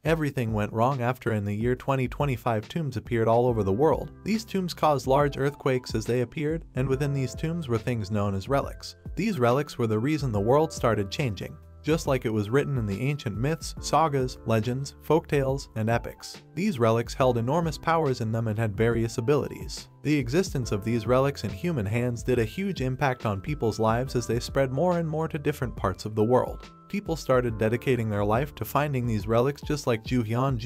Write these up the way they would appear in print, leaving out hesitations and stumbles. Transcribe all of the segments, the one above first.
Everything went wrong after in the year 2025 tombs appeared all over the world. These tombs caused large earthquakes as they appeared, and within these tombs were things known as relics. These relics were the reason the world started changing, just like it was written in the ancient myths, sagas, legends, folktales, and epics. These relics held enormous powers in them and had various abilities. The existence of these relics in human hands did a huge impact on people's lives as they spread more and more to different parts of the world. People started dedicating their life to finding these relics, just like Ju-hyun,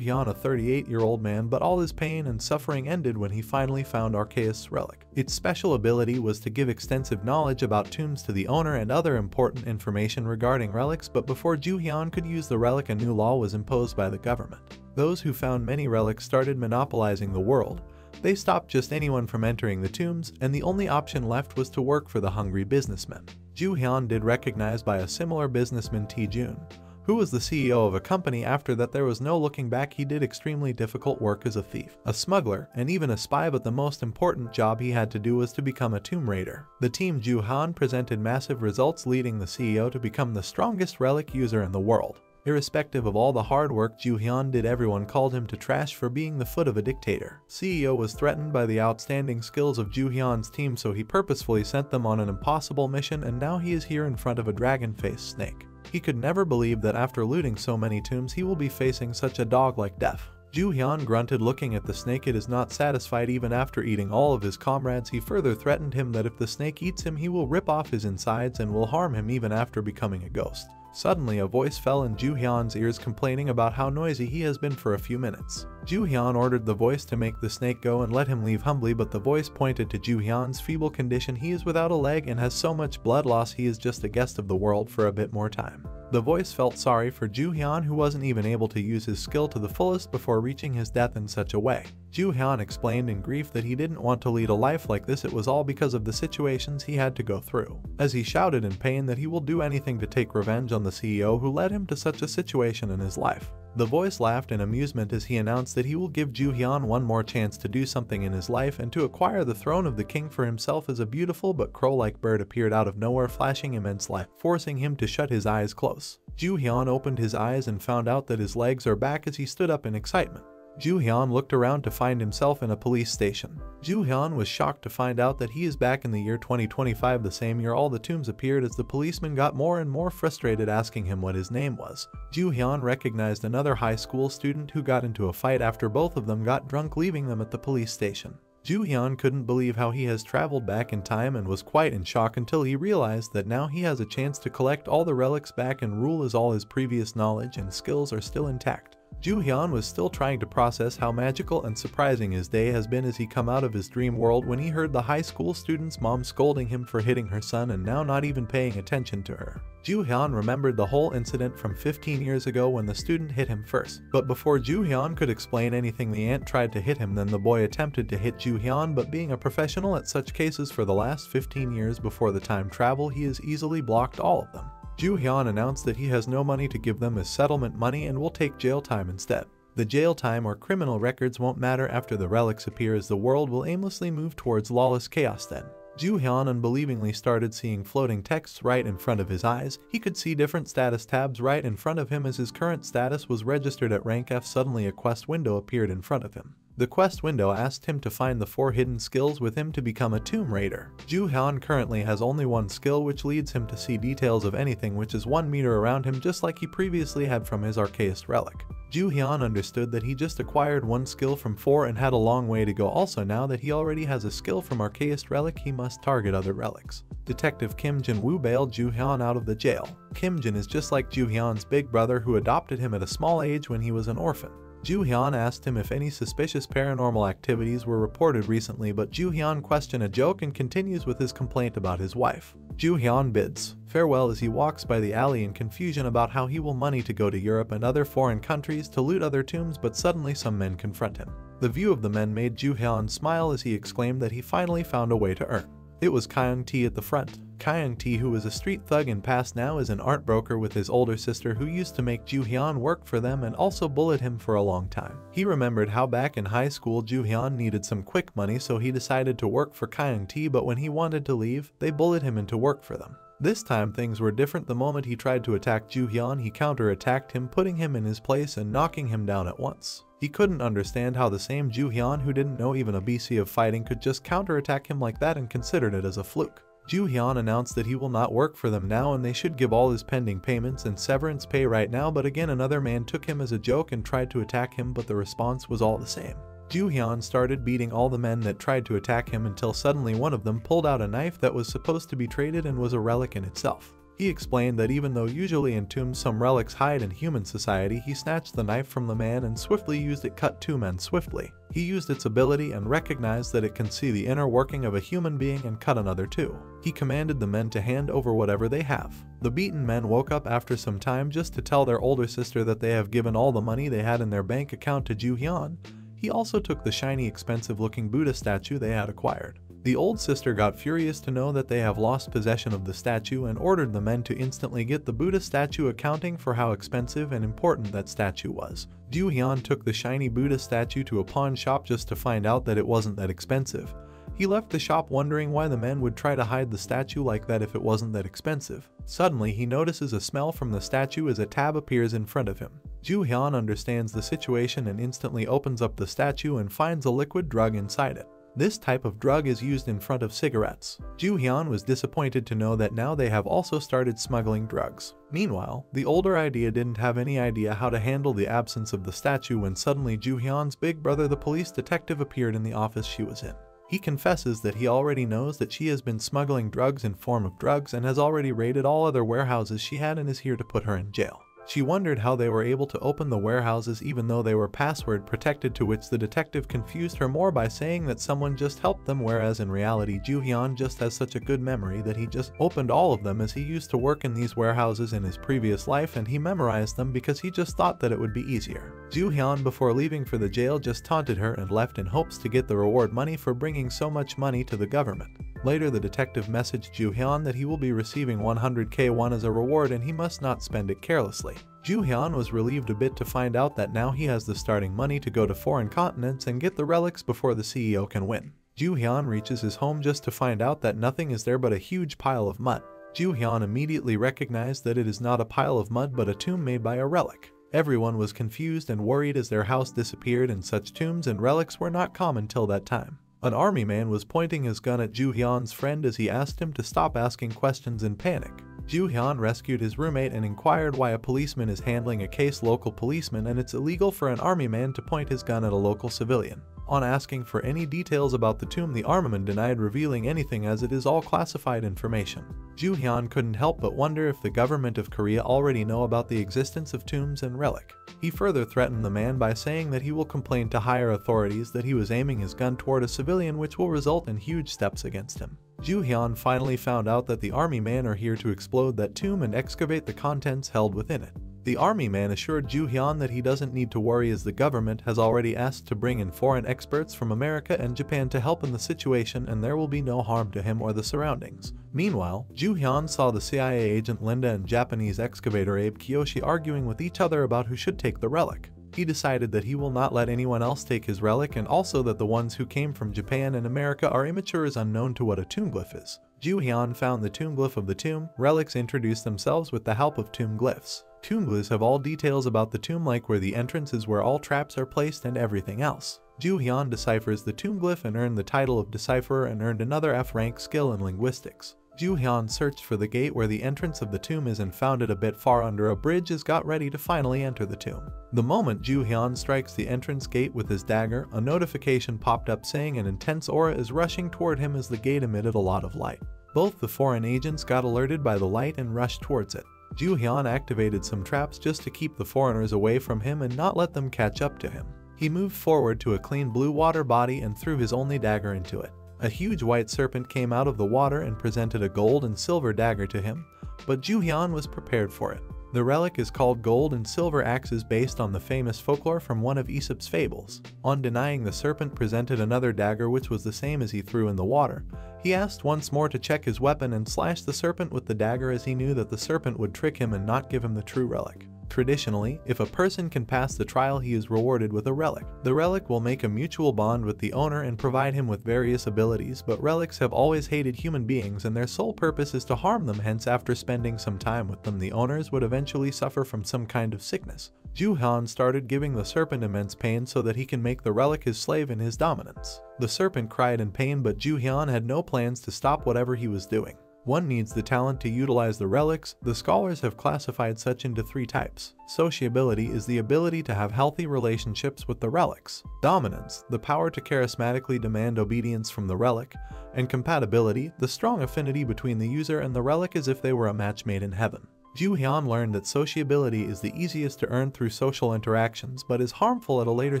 a 38-year-old man, but all his pain and suffering ended when he finally found Outcast's relic. Its special ability was to give extensive knowledge about tombs to the owner and other important information regarding relics, but before Ju-hyun could use the relic, a new law was imposed by the government. Those who found many relics started monopolizing the world. They stopped just anyone from entering the tombs, and the only option left was to work for the hungry businessmen. Ju-hyun did recognized by a similar businessman, Tae-jun, who was the CEO of a company. After that, there was no looking back. He did extremely difficult work as a thief, a smuggler, and even a spy, but the most important job he had to do was to become a tomb raider. The team Ju-hyun presented massive results, leading the CEO to become the strongest relic user in the world. Irrespective of all the hard work Ju-hyun did, everyone called him to trash for being the foot of a dictator. CEO was threatened by the outstanding skills of Ju-hyun's team, so he purposefully sent them on an impossible mission, and now he is here in front of a dragon-faced snake. He could never believe that after looting so many tombs he will be facing such a dog-like death. Ju-hyun grunted looking at the snake. It is not satisfied even after eating all of his comrades. He further threatened him that if the snake eats him he will rip off his insides and will harm him even after becoming a ghost. Suddenly a voice fell in Ju-hyun's ears complaining about how noisy he has been for a few minutes. Ju-hyun ordered the voice to make the snake go and let him leave humbly, but the voice pointed to Ju-hyun's feeble condition. He is without a leg and has so much blood loss. He is just a guest of the world for a bit more time. The voice felt sorry for Ju-hyun, who wasn't even able to use his skill to the fullest before reaching his death in such a way. Ju-hyun explained in grief that he didn't want to lead a life like this. It was all because of the situations he had to go through. As he shouted in pain that he will do anything to take revenge on the CEO who led him to such a situation in his life. The voice laughed in amusement as he announced that he will give Ju-hyun one more chance to do something in his life and to acquire the throne of the king for himself. As a beautiful but crow-like bird appeared out of nowhere, flashing immense light, forcing him to shut his eyes close. Ju-hyun opened his eyes and found out that his legs are back as he stood up in excitement. Ju-hyun looked around to find himself in a police station. Ju-hyun was shocked to find out that he is back in the year 2025. The same year all the tombs appeared as the policeman got more and more frustrated, asking him what his name was. Ju-hyun recognized another high school student who got into a fight after both of them got drunk, leaving them at the police station. Ju-hyun couldn't believe how he has traveled back in time and was quite in shock until he realized that now he has a chance to collect all the relics back and rule, as all his previous knowledge and skills are still intact. Ju-hyun was still trying to process how magical and surprising his day has been as he come out of his dream world when he heard the high school student's mom scolding him for hitting her son and now not even paying attention to her. Ju-hyun remembered the whole incident from 15 years ago when the student hit him first. But before Ju-hyun could explain anything, the aunt tried to hit him. Then the boy attempted to hit Ju-hyun, but being a professional at such cases for the last 15 years before the time travel, he has easily blocked all of them. Ju-hyun announced that he has no money to give them as settlement money and will take jail time instead. The jail time or criminal records won't matter after the relics appear, as the world will aimlessly move towards lawless chaos then. Ju-hyun unbelievingly started seeing floating texts right in front of his eyes. He could see different status tabs right in front of him as his current status was registered at rank F. Suddenly a quest window appeared in front of him. The quest window asked him to find the 4 hidden skills with him to become a tomb raider. Ju-hyun currently has only one skill, which leads him to see details of anything which is 1 meter around him, just like he previously had from his Outcast relic. Ju-hyun understood that he just acquired 1 skill from 4 and had a long way to go. Also, now that he already has a skill from Outcast relic, he must target other relics. Detective Kim Jin-woo bailed Ju-hyun out of the jail. Kim Jin is just like Ju-hyun's big brother who adopted him at a small age when he was an orphan. Ju-hyun asked him if any suspicious paranormal activities were reported recently, but Ju-hyun questioned a joke and continues with his complaint about his wife. Ju-hyun bids farewell as he walks by the alley in confusion about how he will money to go to Europe and other foreign countries to loot other tombs, but suddenly some men confront him. The view of the men made Ju-hyun smile as he exclaimed that he finally found a way to earn. It was Kyung-tae at the front. Kyung-tae, who was a street thug in past, now is an art broker with his older sister who used to make Ju-hyun work for them and also bullied him for a long time. He remembered how back in high school Ju-hyun needed some quick money, so he decided to work for Kyung-tae, but when he wanted to leave, they bullied him into work for them. This time things were different. The moment he tried to attack Ju-hyun, he counter-attacked him, putting him in his place and knocking him down at once. He couldn't understand how the same Ju-hyun, who didn't know even a BC of fighting, could just counter-attack him like that and considered it as a fluke. Ju-hyun announced that he will not work for them now and they should give all his pending payments and severance pay right now, but again another man took him as a joke and tried to attack him, but the response was all the same. Ju-hyun started beating all the men that tried to attack him until suddenly one of them pulled out a knife that was supposed to be traded and was a relic in itself. He explained that even though usually in tombs some relics hide in human society, he snatched the knife from the man and swiftly used it, cut two men swiftly. He used its ability and recognized that it can see the inner working of a human being and cut another two. He commanded the men to hand over whatever they have. The beaten men woke up after some time just to tell their older sister that they have given all the money they had in their bank account to Ju-hyun. He also took the shiny, expensive-looking Buddha statue they had acquired. The old sister got furious to know that they have lost possession of the statue and ordered the men to instantly get the Buddha statue, accounting for how expensive and important that statue was. Ju-hyun took the shiny Buddha statue to a pawn shop just to find out that it wasn't that expensive. He left the shop wondering why the men would try to hide the statue like that if it wasn't that expensive. Suddenly he notices a smell from the statue as a tab appears in front of him. Ju-hyun understands the situation and instantly opens up the statue and finds a liquid drug inside it. This type of drug is used in front of cigarettes. Ju-hyun was disappointed to know that now they have also started smuggling drugs. Meanwhile, the older idea didn't have any idea how to handle the absence of the statue when suddenly Ju-hyun's big brother, the police detective, appeared in the office she was in. He confesses that he already knows that she has been smuggling drugs in form of drugs and has already raided all other warehouses she had and is here to put her in jail. She wondered how they were able to open the warehouses even though they were password protected, to which the detective confused her more by saying that someone just helped them, whereas in reality Ju-hyun just has such a good memory that he just opened all of them, as he used to work in these warehouses in his previous life and he memorized them because he just thought that it would be easier. Ju-hyun, before leaving for the jail, just taunted her and left in hopes to get the reward money for bringing so much money to the government. Later the detective messaged Ju-hyun that he will be receiving 100k as a reward and he must not spend it carelessly. Ju-hyun was relieved a bit to find out that now he has the starting money to go to foreign continents and get the relics before the CEO can win. Ju-hyun reaches his home just to find out that nothing is there but a huge pile of mud. Ju-hyun immediately recognized that it is not a pile of mud but a tomb made by a relic. Everyone was confused and worried as their house disappeared, and such tombs and relics were not common till that time. An army man was pointing his gun at Ju-hyun's friend as he asked him to stop asking questions in panic. Ju-hyun rescued his roommate and inquired why a policeman is handling a case. Local policeman, and it's illegal for an army man to point his gun at a local civilian. On asking for any details about the tomb, the armyman denied revealing anything as it is all classified information. Ju-hyun couldn't help but wonder if the government of Korea already know about the existence of tombs and relic. He further threatened the man by saying that he will complain to higher authorities that he was aiming his gun toward a civilian, which will result in huge steps against him. Ju-hyun finally found out that the army men are here to explode that tomb and excavate the contents held within it. The army man assured Ju-hyun that he doesn't need to worry as the government has already asked to bring in foreign experts from America and Japan to help in the situation, and there will be no harm to him or the surroundings. Meanwhile, Ju-hyun saw the CIA agent Linda and Japanese excavator Abe Kiyoshi arguing with each other about who should take the relic. He decided that he will not let anyone else take his relic, and also that the ones who came from Japan and America are immature as unknown to what a tomb glyph is. Ju-hyun found the tomb glyph of the tomb. Relics introduced themselves with the help of tomb glyphs. Tomb glyphs have all details about the tomb, like where the entrance is, where all traps are placed, and everything else. Ju-hyun deciphers the tomb glyph and earned the title of decipherer and earned another F-rank skill in linguistics. Ju-hyun searched for the gate where the entrance of the tomb is and found it a bit far under a bridge, as got ready to finally enter the tomb. The moment Ju-hyun strikes the entrance gate with his dagger, a notification popped up saying an intense aura is rushing toward him as the gate emitted a lot of light. Both the foreign agents got alerted by the light and rushed towards it. Ju-hyun activated some traps just to keep the foreigners away from him and not let them catch up to him. He moved forward to a clean blue water body and threw his only dagger into it. A huge white serpent came out of the water and presented a gold and silver dagger to him, but Ju-hyun was prepared for it. The relic is called gold and silver axes, based on the famous folklore from one of Aesop's fables. On denying, the serpent presented another dagger which was the same as he threw in the water. He asked once more to check his weapon and slashed the serpent with the dagger, as he knew that the serpent would trick him and not give him the true relic. Traditionally, if a person can pass the trial, he is rewarded with a relic. The relic will make a mutual bond with the owner and provide him with various abilities, but relics have always hated human beings and their sole purpose is to harm them, hence after spending some time with them, the owners would eventually suffer from some kind of sickness. Ju-hyun started giving the serpent immense pain so that he can make the relic his slave in his dominance. The serpent cried in pain, but Ju-hyun had no plans to stop whatever he was doing. One needs the talent to utilize the relics. The scholars have classified such into 3 types. Sociability is the ability to have healthy relationships with the relics. Dominance, the power to charismatically demand obedience from the relic. And compatibility, the strong affinity between the user and the relic as if they were a match made in heaven. Ju-hyun learned that sociability is the easiest to earn through social interactions, but is harmful at a later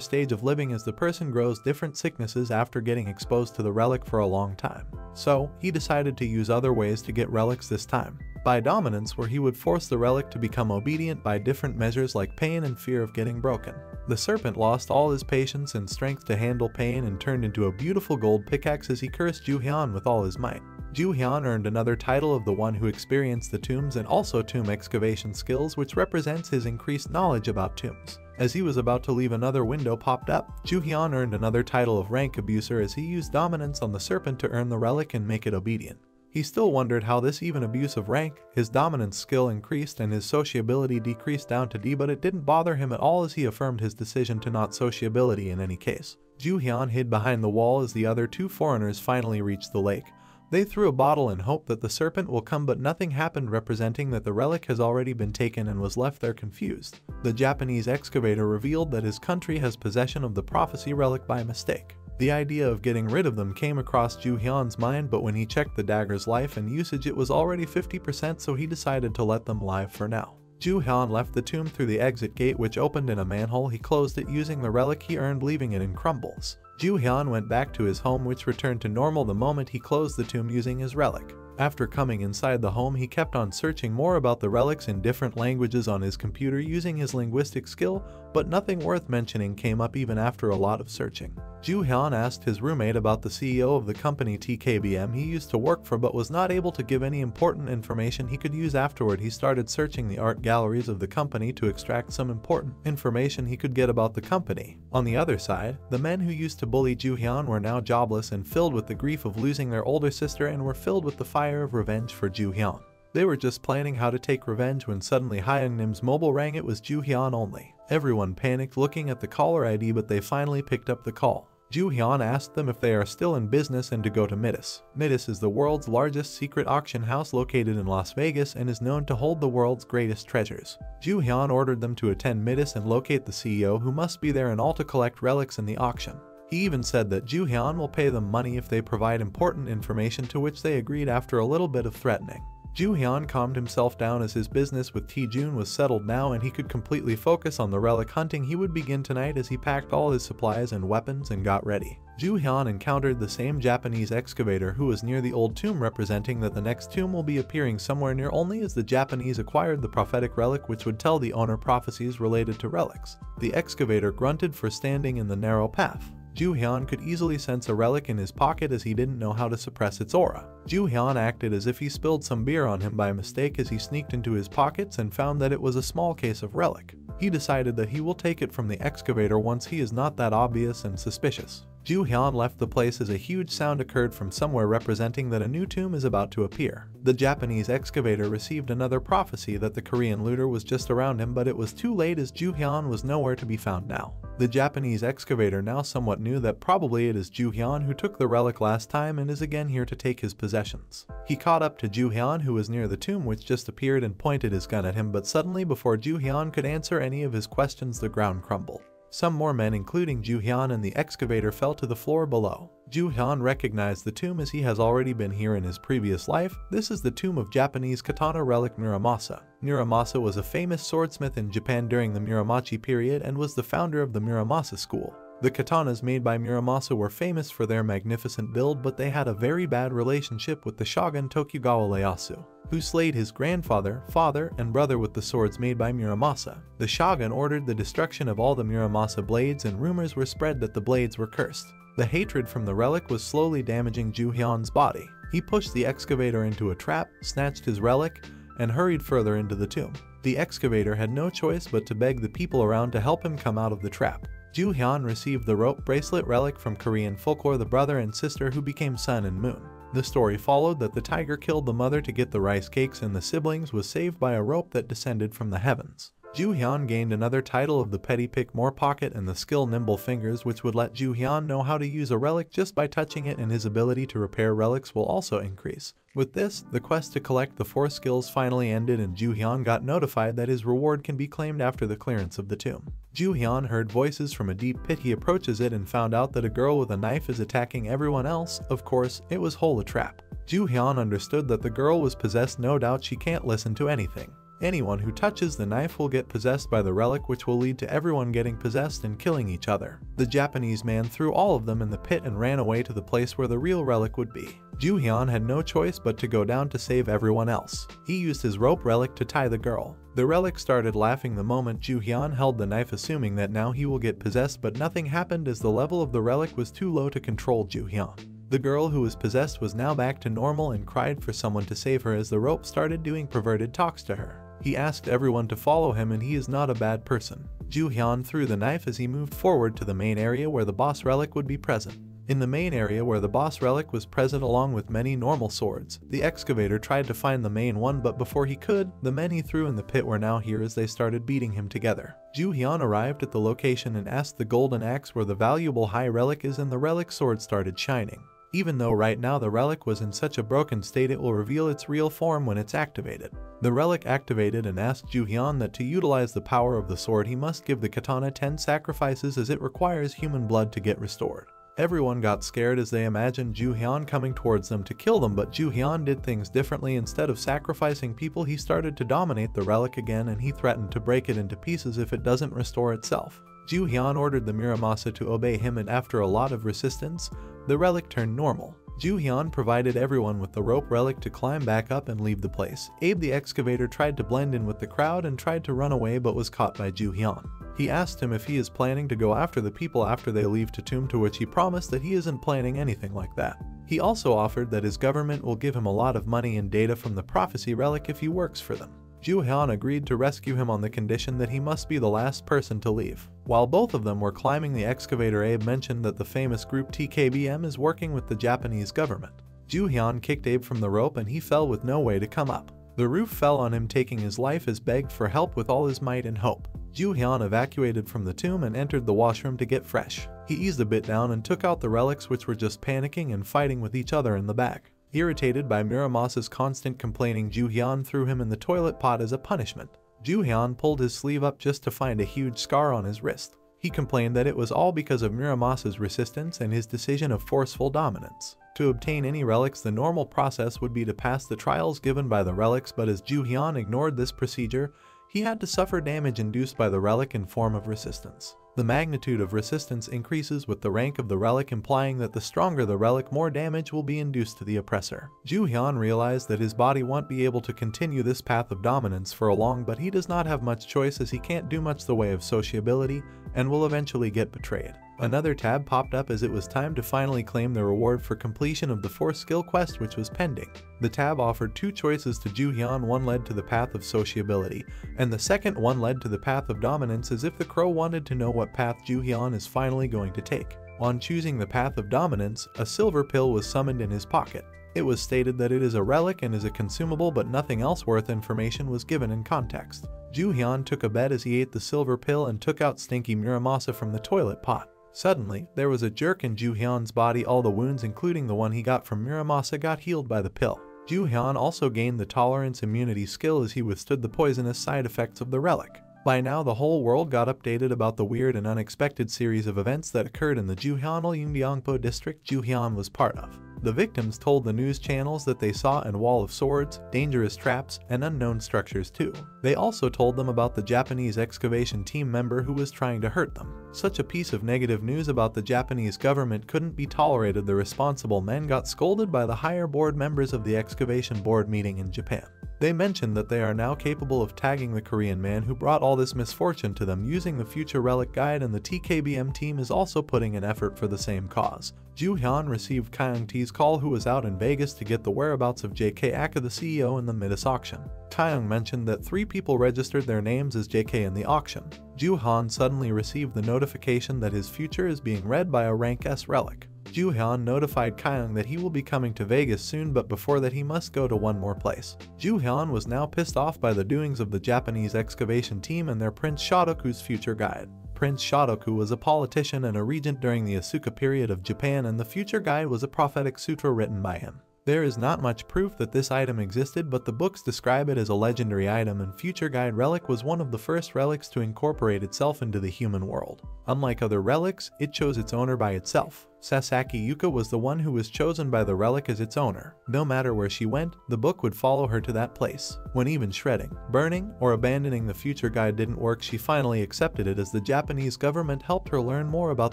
stage of living as the person grows different sicknesses after getting exposed to the relic for a long time. So, he decided to use other ways to get relics this time. By dominance, where he would force the relic to become obedient by different measures like pain and fear of getting broken. The serpent lost all his patience and strength to handle pain and turned into a beautiful gold pickaxe as he cursed Ju-hyun with all his might. Ju-hyun earned another title of the one who experienced the tombs and also tomb excavation skills, which represents his increased knowledge about tombs. As he was about to leave, another window popped up. Ju-hyun earned another title of rank abuser as he used dominance on the serpent to earn the relic and make it obedient. He still wondered how this even abuse of rank, his dominance skill increased and his sociability decreased down to D, but it didn't bother him at all as he affirmed his decision to not sociability in any case. Ju-hyun hid behind the wall as the other 2 foreigners finally reached the lake. They threw a bottle and hoped that the serpent will come, but nothing happened, representing that the relic has already been taken and was left there confused. The Japanese excavator revealed that his country has possession of the prophecy relic by mistake. The idea of getting rid of them came across Ju-hyun's mind, but when he checked the dagger's life and usage, it was already 50%, so he decided to let them live for now. Ju-hyun left the tomb through the exit gate, which opened in a manhole. He closed it using the relic he earned, leaving it in crumbles. Ju-hyun went back to his home, which returned to normal the moment he closed the tomb using his relic. After coming inside the home, he kept on searching more about the relics in different languages on his computer using his linguistic skill, but nothing worth mentioning came up even after a lot of searching. Ju-hyun asked his roommate about the CEO of the company TKBM he used to work for, but was not able to give any important information he could use. Afterward, he started searching the art galleries of the company to extract some important information he could get about the company. On the other side, the men who used to bully Ju-hyun were now jobless and filled with the grief of losing their older sister, and were filled with the fire of revenge for Ju-hyun. They were just planning how to take revenge when suddenly Hyungnim's mobile rang. It was Ju-hyun only. Everyone panicked looking at the caller ID, but they finally picked up the call. Ju-hyun asked them if they are still in business and to go to Midas. Midas is the world's largest secret auction house located in Las Vegas and is known to hold the world's greatest treasures. Ju-hyun ordered them to attend Midas and locate the CEO, who must be there and all, to collect relics in the auction. He even said that Ju-hyun will pay them money if they provide important information, to which they agreed after a little bit of threatening. Ju-hyun calmed himself down as his business with Taejun was settled now and he could completely focus on the relic hunting. He would begin tonight as he packed all his supplies and weapons and got ready. Ju-hyun encountered the same Japanese excavator who was near the old tomb, representing that the next tomb will be appearing somewhere near, only as the Japanese acquired the prophetic relic which would tell the owner prophecies related to relics. The excavator grunted for standing in the narrow path. Ju-hyun could easily sense a relic in his pocket as he didn't know how to suppress its aura. Ju-hyun acted as if he spilled some beer on him by mistake as he sneaked into his pockets and found that it was a small case of relic. He decided that he will take it from the excavator once he is not that obvious and suspicious. Ju-hyun left the place as a huge sound occurred from somewhere, representing that a new tomb is about to appear. The Japanese excavator received another prophecy that the Korean looter was just around him, but it was too late as Ju-hyun was nowhere to be found now. The Japanese excavator now somewhat knew that probably it is Ju-hyun who took the relic last time and is again here to take his possessions. He caught up to Ju-hyun, who was near the tomb which just appeared, and pointed his gun at him, but suddenly before Ju-hyun could answer any of his questions, the ground crumbled. Some more men, including Ju-hyun and the excavator, fell to the floor below. Ju-hyun recognized the tomb as he has already been here in his previous life. This is the tomb of Japanese katana relic Muramasa. Muramasa was a famous swordsmith in Japan during the Muromachi period and was the founder of the Muramasa school. The katanas made by Muramasa were famous for their magnificent build, but they had a very bad relationship with the shogun Tokugawa Ieyasu, who slayed his grandfather, father, and brother with the swords made by Muramasa. The shogun ordered the destruction of all the Muramasa blades, and rumors were spread that the blades were cursed. The hatred from the relic was slowly damaging Ju-hyun's body. He pushed the excavator into a trap, snatched his relic, and hurried further into the tomb. The excavator had no choice but to beg the people around to help him come out of the trap. Ju-hyun received the rope bracelet relic from Korean folklore, the brother and sister who became sun and moon. The story followed that the tiger killed the mother to get the rice cakes, and the siblings was saved by a rope that descended from the heavens. Ju-hyun gained another title of the Petty Pick More Pocket and the skill Nimble Fingers, which would let Ju-hyun know how to use a relic just by touching it, and his ability to repair relics will also increase. With this, the quest to collect the 4 skills finally ended, and Ju-hyun got notified that his reward can be claimed after the clearance of the tomb. Ju-hyun heard voices from a deep pit. He approaches it and found out that a girl with a knife is attacking everyone else. Of course, it was whole a trap. Ju-hyun understood that the girl was possessed. No doubt she can't listen to anything. Anyone who touches the knife will get possessed by the relic, which will lead to everyone getting possessed and killing each other. The Japanese man threw all of them in the pit and ran away to the place where the real relic would be. Ju-hyun had no choice but to go down to save everyone else. He used his rope relic to tie the girl. The relic started laughing the moment Ju-hyun held the knife, assuming that now he will get possessed, but nothing happened as the level of the relic was too low to control Ju-hyun. The girl who was possessed was now back to normal and cried for someone to save her as the rope started doing perverted talks to her. He asked everyone to follow him, and he is not a bad person. Ju-hyun threw the knife as he moved forward to the main area where the boss relic would be present. In the main area where the boss relic was present along with many normal swords, the excavator tried to find the main one, but before he could, the men he threw in the pit were now here as they started beating him together. Ju-hyun arrived at the location and asked the golden axe where the valuable high relic is, and the relic sword started shining. Even though right now the relic was in such a broken state, it will reveal its real form when it's activated. The relic activated and asked Ju-hyun that to utilize the power of the sword he must give the katana 10 sacrifices, as it requires human blood to get restored. Everyone got scared as they imagined Ju-hyun coming towards them to kill them, but Ju-hyun did things differently. Instead of sacrificing people, he started to dominate the relic again, and he threatened to break it into pieces if it doesn't restore itself. Ju-hyun ordered the Muramasa to obey him, and after a lot of resistance, the relic turned normal. Ju-hyun provided everyone with the rope relic to climb back up and leave the place. Abe the excavator tried to blend in with the crowd and tried to run away, but was caught by Ju-hyun. He asked him if he is planning to go after the people after they leave to tomb, to which he promised that he isn't planning anything like that. He also offered that his government will give him a lot of money and data from the prophecy relic if he works for them. Ju-hyun agreed to rescue him on the condition that he must be the last person to leave. While both of them were climbing the excavator, Abe mentioned that the famous group TKBM is working with the Japanese government. Ju-hyun kicked Abe from the rope and he fell with no way to come up. The roof fell on him, taking his life, as begged for help with all his might and hope. Ju-hyun evacuated from the tomb and entered the washroom to get fresh. He eased a bit down and took out the relics, which were just panicking and fighting with each other in the back. Irritated by Muramasa's constant complaining, Ju-hyun threw him in the toilet pot as a punishment. Ju-hyun pulled his sleeve up just to find a huge scar on his wrist. He complained that it was all because of Muramasa's resistance and his decision of forceful dominance. To obtain any relics, the normal process would be to pass the trials given by the relics, but as Ju-hyun ignored this procedure, he had to suffer damage induced by the relic in form of resistance. The magnitude of resistance increases with the rank of the relic, implying that the stronger the relic, more damage will be induced to the oppressor. Ju-hyun realized that his body won't be able to continue this path of dominance for long, but he does not have much choice as he can't do much the way of sociability and will eventually get betrayed. Another tab popped up as it was time to finally claim the reward for completion of the 4th skill quest, which was pending. The tab offered 2 choices to Ju-hyun. One led to the path of sociability, and the second one led to the path of dominance, as if the crow wanted to know what path Ju-hyun is finally going to take. On choosing the path of dominance, a silver pill was summoned in his pocket. It was stated that it is a relic and is a consumable, but nothing else worth information was given in context. Ju-hyun took a bet as he ate the silver pill and took out stinky Muramasa from the toilet pot. Suddenly, there was a jerk in Ju-hyun's body. All the wounds, including the one he got from Muramasa, got healed by the pill. Ju-hyun also gained the tolerance immunity skill as he withstood the poisonous side effects of the relic. By now, the whole world got updated about the weird and unexpected series of events that occurred in the Juhyeonil Yungdeongpo district Ju-hyun was part of. The victims told the news channels that they saw a wall of swords, dangerous traps, and unknown structures too. They also told them about the Japanese excavation team member who was trying to hurt them. Such a piece of negative news about the Japanese government couldn't be tolerated. The responsible men got scolded by the higher board members of the excavation board meeting in Japan. They mentioned that they are now capable of tagging the Korean man who brought all this misfortune to them using the Future Relic Guide, and the TKBM team is also putting an effort for the same cause. Joo-hyun received Kyung-tae's call, who was out in Vegas to get the whereabouts of JK Aka, the CEO, in the Midas auction. Kyung mentioned that 3 people registered their names as JK in the auction. Joo-hyun suddenly received the notification that his future is being read by a rank S relic. Joo-hyun notified Kyung that he will be coming to Vegas soon, but before that he must go to one more place. Joo-hyun was now pissed off by the doings of the Japanese excavation team and their Prince Shotoku's future guide. Prince Shotoku was a politician and a regent during the Asuka period of Japan, and the future guide was a prophetic sutra written by him. There is not much proof that this item existed, but the books describe it as a legendary item, and Future Guide Relic was one of the first relics to incorporate itself into the human world. Unlike other relics, it chose its owner by itself. Sasaki Yuka was the one who was chosen by the relic as its owner. No matter where she went, the book would follow her to that place. When even shredding, burning, or abandoning the Future Guide didn't work, she finally accepted it as the Japanese government helped her learn more about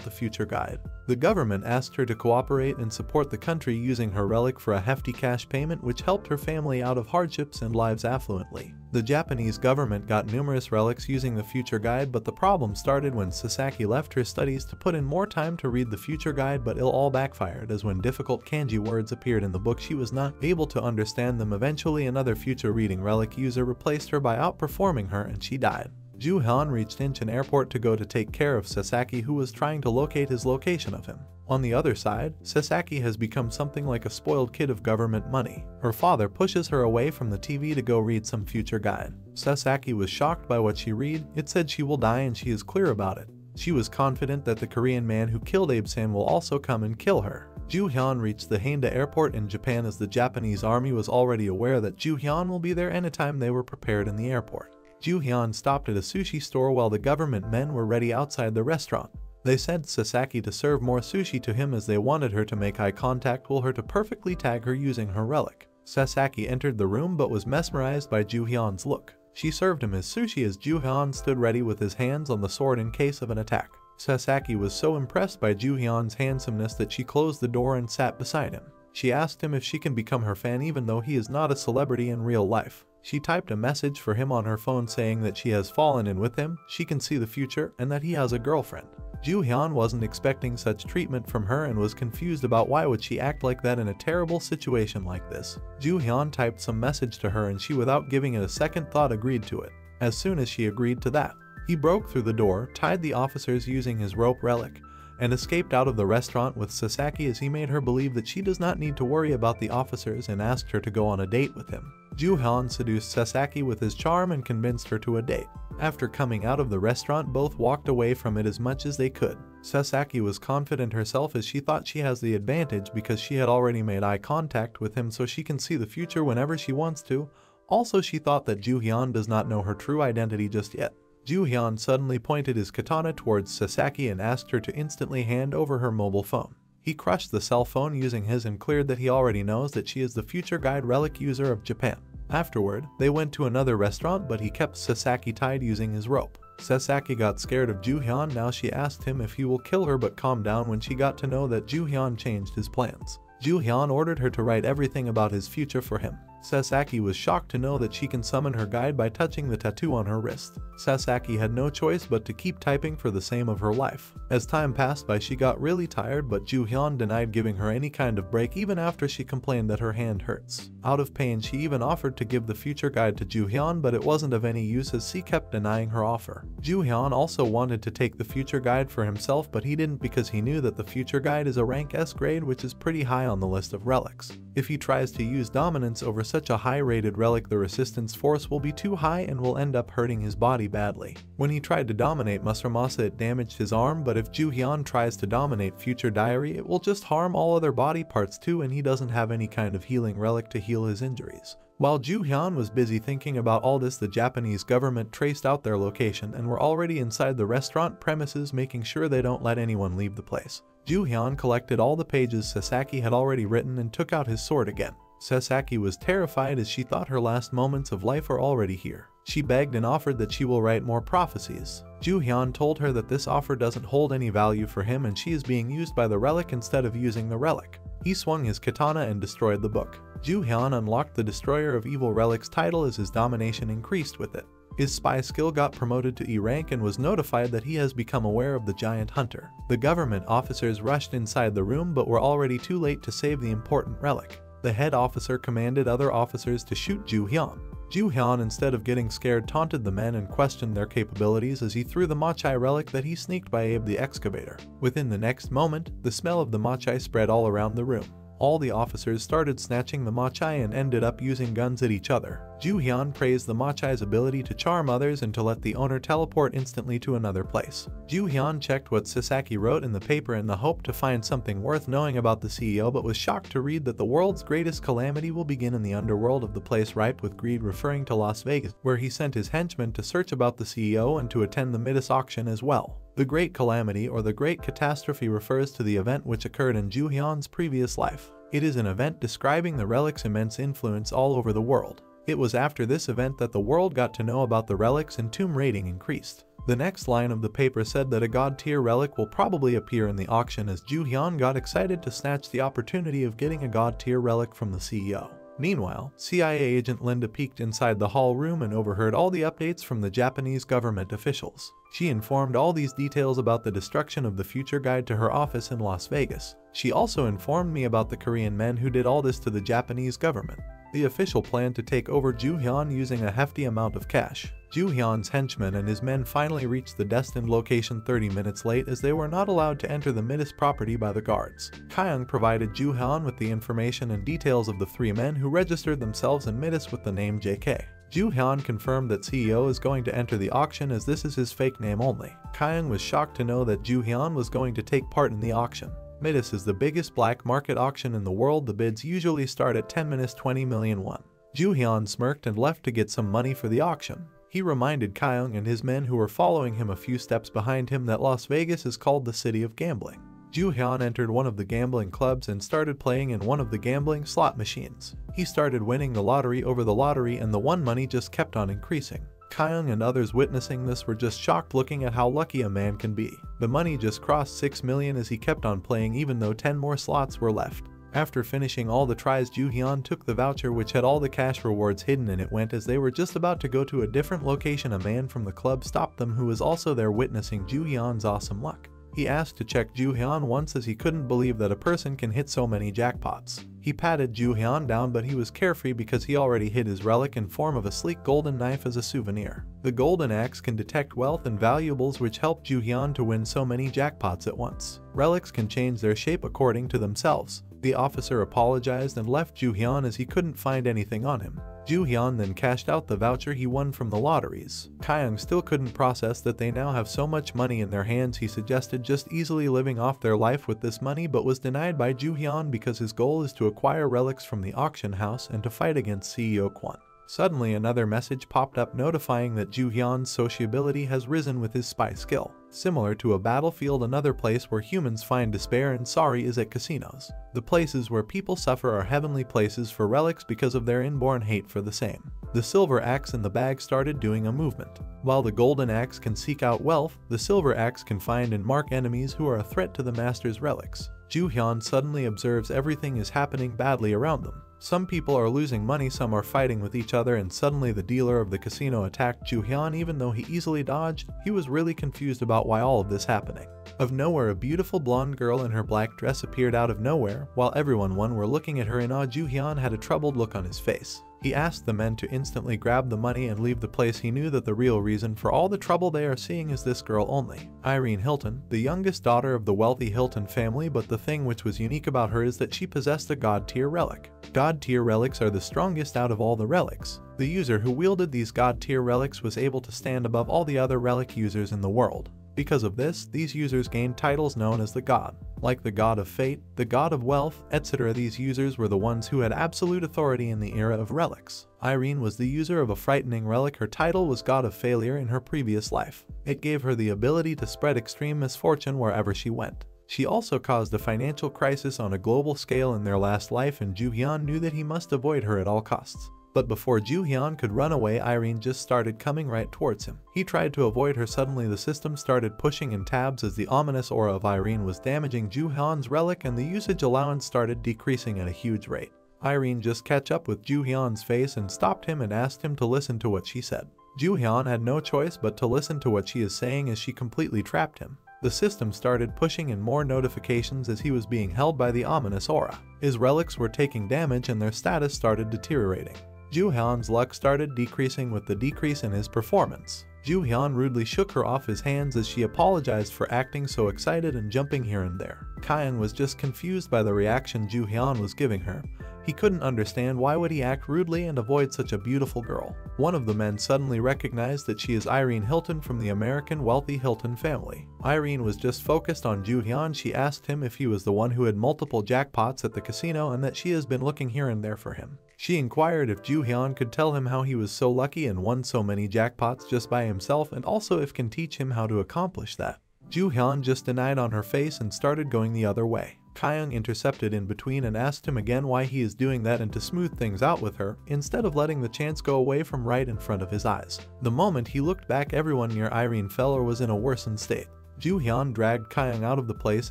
the Future Guide. The government asked her to cooperate and support the country using her relic for a hefty cash payment, which helped her family out of hardships and lives affluently. The Japanese government got numerous relics using the Future Guide, but the problem started when Sasaki left her studies to put in more time to read the Future Guide, but it all backfired, as when difficult kanji words appeared in the book she was not able to understand them. Eventually another future reading relic user replaced her by outperforming her, and she died. Joo-hyun reached Incheon Airport to go to take care of Sasaki, who was trying to locate his location of him. On the other side, Sasaki has become something like a spoiled kid of government money. Her father pushes her away from the TV to go read some future guide. Sasaki was shocked by what she read. It said she will die, and she is clear about it. She was confident that the Korean man who killed Abe-san will also come and kill her. Joo-hyun reached the Haneda airport in Japan, as the Japanese army was already aware that Joo-hyun will be there anytime they were prepared in the airport. Joo-hyun stopped at a sushi store while the government men were ready outside the restaurant. They sent Sasaki to serve more sushi to him, as they wanted her to make eye contact while her to perfectly tag her using her relic. Sasaki entered the room but was mesmerized by Joo-hyun's look. She served him his sushi as Joo-hyun stood ready with his hands on the sword in case of an attack. Sasaki was so impressed by Joo-hyun's handsomeness that she closed the door and sat beside him. She asked him if she can become her fan even though he is not a celebrity in real life. She typed a message for him on her phone saying that she has fallen in with him, she can see the future, and that he has a girlfriend. Joo-hyun wasn't expecting such treatment from her and was confused about why would she act like that in a terrible situation like this. Joo-hyun typed some message to her, and she, without giving it a second thought, agreed to it. As soon as she agreed to that, he broke through the door, tied the officers using his rope relic, and escaped out of the restaurant with Sasaki, as he made her believe that she does not need to worry about the officers and asked her to go on a date with him. Joo-hyun seduced Sasaki with his charm and convinced her to a date. After coming out of the restaurant, both walked away from it as much as they could. Sasaki was confident herself, as she thought she has the advantage because she had already made eye contact with him, so she can see the future whenever she wants to. Also, she thought that Joo-hyun does not know her true identity just yet. Joo-hyun suddenly pointed his katana towards Sasaki and asked her to instantly hand over her mobile phone. He crushed the cell phone using his and cleared that he already knows that she is the future guide relic user of Japan. Afterward, they went to another restaurant, but he kept Sasaki tied using his rope. Sasaki got scared of Joo-hyun. Now she asked him if he will kill her, but calmed down when she got to know that Joo-hyun changed his plans. Joo-hyun ordered her to write everything about his future for him. Sasaki was shocked to know that she can summon her guide by touching the tattoo on her wrist. Sasaki had no choice but to keep typing for the same of her life. As time passed by, she got really tired, but Joo-hyun denied giving her any kind of break even after she complained that her hand hurts. Out of pain, she even offered to give the future guide to Joo-hyun, but it wasn't of any use as he kept denying her offer. Joo-hyun also wanted to take the future guide for himself, but he didn't because he knew that the future guide is a rank S grade, which is pretty high on the list of relics. If he tries to use dominance over such a high-rated relic, the resistance force will be too high and will end up hurting his body badly. When he tried to dominate Muramasa, it damaged his arm, but if Joo-hyun tries to dominate Future Diary, it will just harm all other body parts too, and he doesn't have any kind of healing relic to heal his injuries. While Joo-hyun was busy thinking about all this, the Japanese government traced out their location and were already inside the restaurant premises, making sure they don't let anyone leave the place. Joo-hyun collected all the pages Sasaki had already written and took out his sword again. Sasaki was terrified as she thought her last moments of life are already here. She begged and offered that she will write more prophecies. Joo-hyun told her that this offer doesn't hold any value for him and she is being used by the relic instead of using the relic. He swung his katana and destroyed the book. Ju Hyun unlocked the Destroyer of Evil Relics title as his domination increased with it. His spy skill got promoted to E rank and was notified that he has become aware of the giant hunter. The government officers rushed inside the room but were already too late to save the important relic. The head officer commanded other officers to shoot Ju Hyun. Ju Hyun, instead of getting scared, taunted the men and questioned their capabilities as he threw the Machai relic that he sneaked by Abe the excavator. Within the next moment, the smell of the Machai spread all around the room. All the officers started snatching the Machai and ended up using guns at each other. Ju Hyun praised the Machai's ability to charm others and to let the owner teleport instantly to another place. Ju Hyun checked what Sasaki wrote in the paper in the hope to find something worth knowing about the CEO, but was shocked to read that the world's greatest calamity will begin in the underworld of the place ripe with greed, referring to Las Vegas, where he sent his henchmen to search about the CEO and to attend the Midas auction as well. The Great Calamity or the Great Catastrophe refers to the event which occurred in Ju Hyun's previous life. It is an event describing the relic's immense influence all over the world. It was after this event that the world got to know about the relics and tomb raiding increased. The next line of the paper said that a god-tier relic will probably appear in the auction as Ju Hyun got excited to snatch the opportunity of getting a god-tier relic from the CEO. Meanwhile, CIA agent Linda peeked inside the hall room and overheard all the updates from the Japanese government officials. She informed all these details about the destruction of the future guide to her office in Las Vegas. She also informed me about the Korean men who did all this to the Japanese government. The official planned to take over Ju Hyun using a hefty amount of cash. Ju Hyun's henchmen and his men finally reached the destined location 30 minutes late as they were not allowed to enter the Midas property by the guards. Kyung provided Ju Hyun with the information and details of the 3 men who registered themselves in Midas with the name JK. Ju Hyun confirmed that CEO is going to enter the auction as this is his fake name only. Kyung was shocked to know that Ju Hyun was going to take part in the auction. Midas is the biggest black market auction in the world. The bids usually start at 10-20 million won. Ju Hyun smirked and left to get some money for the auction. He reminded Kyung and his men who were following him a few steps behind him that Las Vegas is called the city of gambling. Ju Hyun entered one of the gambling clubs and started playing in one of the gambling slot machines. He started winning the lottery over the lottery and the won money just kept on increasing. Kyung and others witnessing this were just shocked, looking at how lucky a man can be. The money just crossed 6 million as he kept on playing even though 10 more slots were left. After finishing all the tries, Ju Hyun took the voucher which had all the cash rewards hidden in it. Went as they were just about to go to a different location, a man from the club stopped them who was also there witnessing Ju Hyun's awesome luck. He asked to check Ju Hyun once as he couldn't believe that a person can hit so many jackpots. He patted Ju Hyun down but he was carefree because he already hid his relic in form of a sleek golden knife as a souvenir. The golden axe can detect wealth and valuables which helped Ju Hyun to win so many jackpots at once. Relics can change their shape according to themselves. The officer apologized and left Ju Hyun as he couldn't find anything on him. Ju Hyun then cashed out the voucher he won from the lotteries. Kyung still couldn't process that they now have so much money in their hands. He suggested just easily living off their life with this money but was denied by Ju Hyun because his goal is to acquire relics from the auction house and to fight against CEO Kwon. Suddenly another message popped up notifying that Ju Hyun's sociability has risen with his spy skill. Similar to a battlefield, another place where humans find despair and sorry is at casinos. The places where people suffer are heavenly places for relics because of their inborn hate for the same. The silver axe in the bag started doing a movement. While the golden axe can seek out wealth, the silver axe can find and mark enemies who are a threat to the master's relics. Ju Hyun suddenly observes everything is happening badly around them. Some people are losing money, some are fighting with each other, and suddenly the dealer of the casino attacked Ju Hyun. Even though he easily dodged, he was really confused about why all of this happening. Of nowhere, a beautiful blonde girl in her black dress appeared out of nowhere. While everyone were looking at her in awe, Ju Hyun had a troubled look on his face. He asked the men to instantly grab the money and leave the place. He knew that the real reason for all the trouble they are seeing is this girl only. Irene Hilton, the youngest daughter of the wealthy Hilton family, but the thing which was unique about her is that she possessed a god-tier relic. God-tier relics are the strongest out of all the relics. The user who wielded these god-tier relics was able to stand above all the other relic users in the world. Because of this, these users gained titles known as the God. Like the God of Fate, the God of Wealth, etc. These users were the ones who had absolute authority in the era of relics. Irene was the user of a frightening relic. Her title was God of Failure in her previous life. It gave her the ability to spread extreme misfortune wherever she went. She also caused a financial crisis on a global scale in their last life, and Ju Hyun knew that he must avoid her at all costs. But before Ju-hyun could run away, Irene just started coming right towards him. He tried to avoid her. Suddenly the system started pushing in tabs as the ominous aura of Irene was damaging Ju-hyun's relic and the usage allowance started decreasing at a huge rate. Irene just catch up with Ju-hyun's face and stopped him and asked him to listen to what she said. Ju-hyun had no choice but to listen to what she is saying as she completely trapped him. The system started pushing in more notifications as he was being held by the ominous aura. His relics were taking damage and their status started deteriorating. Ju-hyun's luck started decreasing with the decrease in his performance. Ju-hyun rudely shook her off his hands as she apologized for acting so excited and jumping here and there. Kyung was just confused by the reaction Ju-hyun was giving her. He couldn't understand why would he act rudely and avoid such a beautiful girl. One of the men suddenly recognized that she is Irene Hilton from the American wealthy Hilton family. Irene was just focused on Ju-hyun. She asked him if he was the one who had multiple jackpots at the casino and that she has been looking here and there for him. She inquired if Ju-hyun could tell him how he was so lucky and won so many jackpots just by himself, and also if can teach him how to accomplish that. Ju-hyun just denied on her face and started going the other way. Kyung intercepted in between and asked him again why he is doing that and to smooth things out with her, instead of letting the chance go away from right in front of his eyes. The moment he looked back, everyone near Irene fell or was in a worsened state. Ju-hyun dragged Kyung out of the place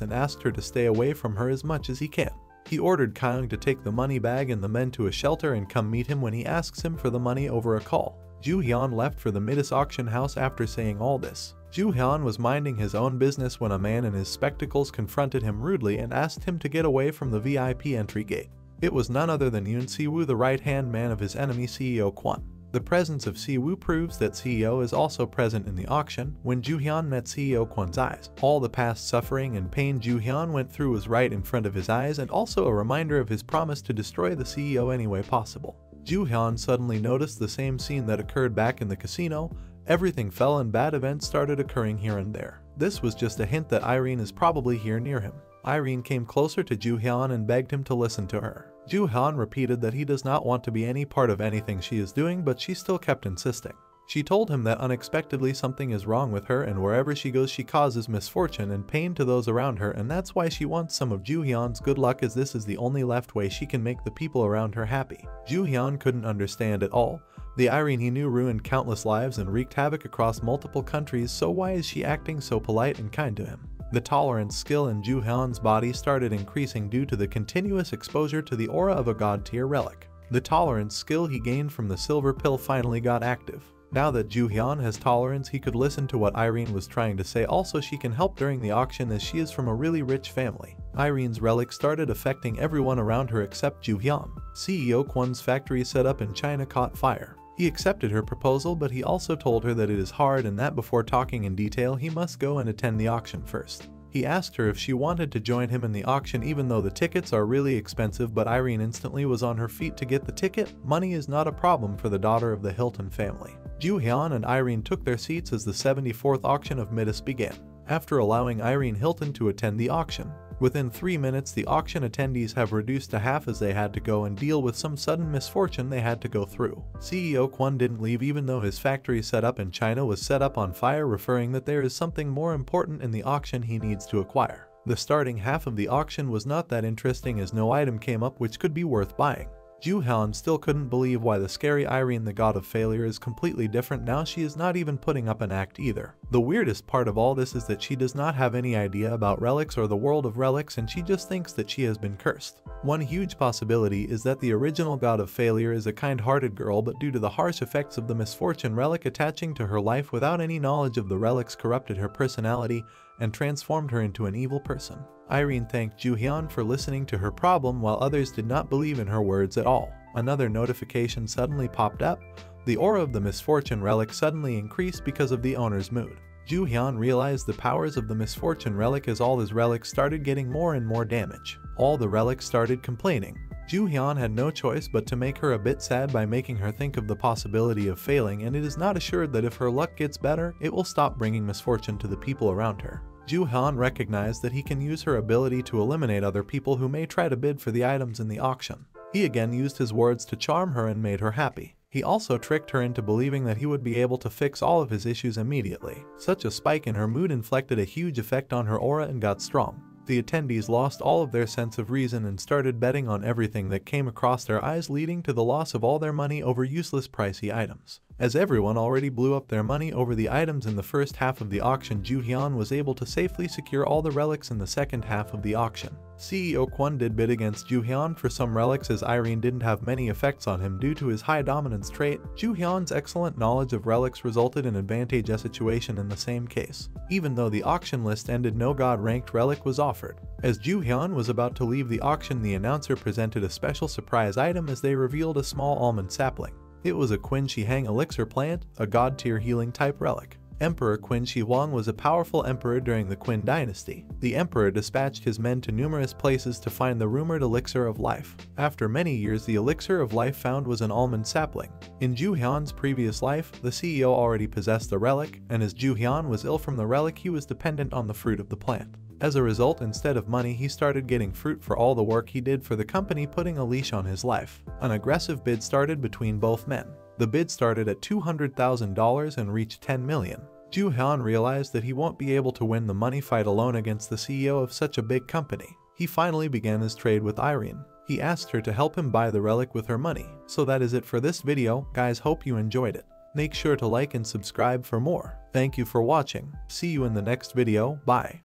and asked her to stay away from her as much as he can. He ordered Kyung to take the money bag and the men to a shelter and come meet him when he asks him for the money over a call. Ju-hyun left for the Midas auction house after saying all this. Ju-hyun was minding his own business when a man in his spectacles confronted him rudely and asked him to get away from the VIP entry gate. It was none other than Yoon Si-woo, the right-hand man of his enemy CEO Kwon. The presence of Si-woo proves that CEO is also present in the auction. When Ju-hyun met CEO Kwon's eyes, all the past suffering and pain Ju-hyun went through was right in front of his eyes, and also a reminder of his promise to destroy the CEO any way possible. Ju-hyun suddenly noticed the same scene that occurred back in the casino. Everything fell and bad events started occurring here and there. This was just a hint that Irene is probably here near him. Irene came closer to Ju-hyun and begged him to listen to her. Ju-hyun repeated that he does not want to be any part of anything she is doing, but she still kept insisting. She told him that unexpectedly something is wrong with her, and wherever she goes she causes misfortune and pain to those around her, and that's why she wants some of Ju-hyun's good luck, as this is the only left way she can make the people around her happy. Ju-hyun couldn't understand at all. The Irene he knew ruined countless lives and wreaked havoc across multiple countries, so why is she acting so polite and kind to him? The tolerance skill in Ju-hyun's body started increasing due to the continuous exposure to the aura of a god-tier relic. The tolerance skill he gained from the silver pill finally got active. Now that Ju-hyun has tolerance, he could listen to what Irene was trying to say. Also, she can help during the auction as she is from a really rich family. Irene's relic started affecting everyone around her except Ju-hyun. CEO Kwon's factory set up in China caught fire. He accepted her proposal, but he also told her that it is hard and that before talking in detail he must go and attend the auction first. He asked her if she wanted to join him in the auction even though the tickets are really expensive, but Irene instantly was on her feet to get the ticket. Money is not a problem for the daughter of the Hilton family. Ju-hyun and Irene took their seats as the 74th auction of Midas began. After allowing Irene Hilton to attend the auction, within 3 minutes the auction attendees have reduced to half as they had to go and deal with some sudden misfortune they had to go through. CEO Kwon didn't leave even though his factory set up in China was set up on fire, referring that there is something more important in the auction he needs to acquire. The starting half of the auction was not that interesting as no item came up which could be worth buying. Ju-hyun still couldn't believe why the scary Irene, the god of failure, is completely different now. She is not even putting up an act either. The weirdest part of all this is that she does not have any idea about relics or the world of relics, and she just thinks that she has been cursed. One huge possibility is that the original god of failure is a kind-hearted girl, but due to the harsh effects of the misfortune relic attaching to her life without any knowledge of the relics corrupted her personality and transformed her into an evil person. Irene thanked Ju-hyun for listening to her problem while others did not believe in her words at all. Another notification suddenly popped up. The aura of the misfortune relic suddenly increased because of the owner's mood. Ju-hyun realized the powers of the misfortune relic as all his relics started getting more and more damage. All the relics started complaining. Ju-hyun had no choice but to make her a bit sad by making her think of the possibility of failing, and it is not assured that if her luck gets better, it will stop bringing misfortune to the people around her. Ju-hyun recognized that he can use her ability to eliminate other people who may try to bid for the items in the auction. He again used his words to charm her and made her happy. He also tricked her into believing that he would be able to fix all of his issues immediately. Such a spike in her mood inflicted a huge effect on her aura and got strong. The attendees lost all of their sense of reason and started betting on everything that came across their eyes, leading to the loss of all their money over useless pricey items. As everyone already blew up their money over the items in the first half of the auction, Ju-hyun was able to safely secure all the relics in the second half of the auction. CEO Kwon did bid against Ju-hyun for some relics, as Irene didn't have many effects on him due to his high dominance trait. Ju-hyun's excellent knowledge of relics resulted in advantageous situation in the same case. Even though the auction list ended, no god-ranked relic was offered. As Ju-hyun was about to leave the auction, the announcer presented a special surprise item as they revealed a small almond sapling. It was a Qin Shi Huang elixir plant, a god-tier healing type relic. Emperor Qin Shi Huang was a powerful emperor during the Qin dynasty. The emperor dispatched his men to numerous places to find the rumored elixir of life. After many years, the elixir of life found was an almond sapling. In Ju-hyun's previous life, the CEO already possessed the relic, and as Ju-hyun was ill from the relic, he was dependent on the fruit of the plant. As a result, instead of money, he started getting fruit for all the work he did for the company, putting a leash on his life. An aggressive bid started between both men. The bid started at $200,000 and reached $10 million. Ju-hyun realized that he won't be able to win the money fight alone against the CEO of such a big company. He finally began his trade with Irene. He asked her to help him buy the relic with her money. So that is it for this video, guys. Hope you enjoyed it. Make sure to like and subscribe for more. Thank you for watching. See you in the next video. Bye.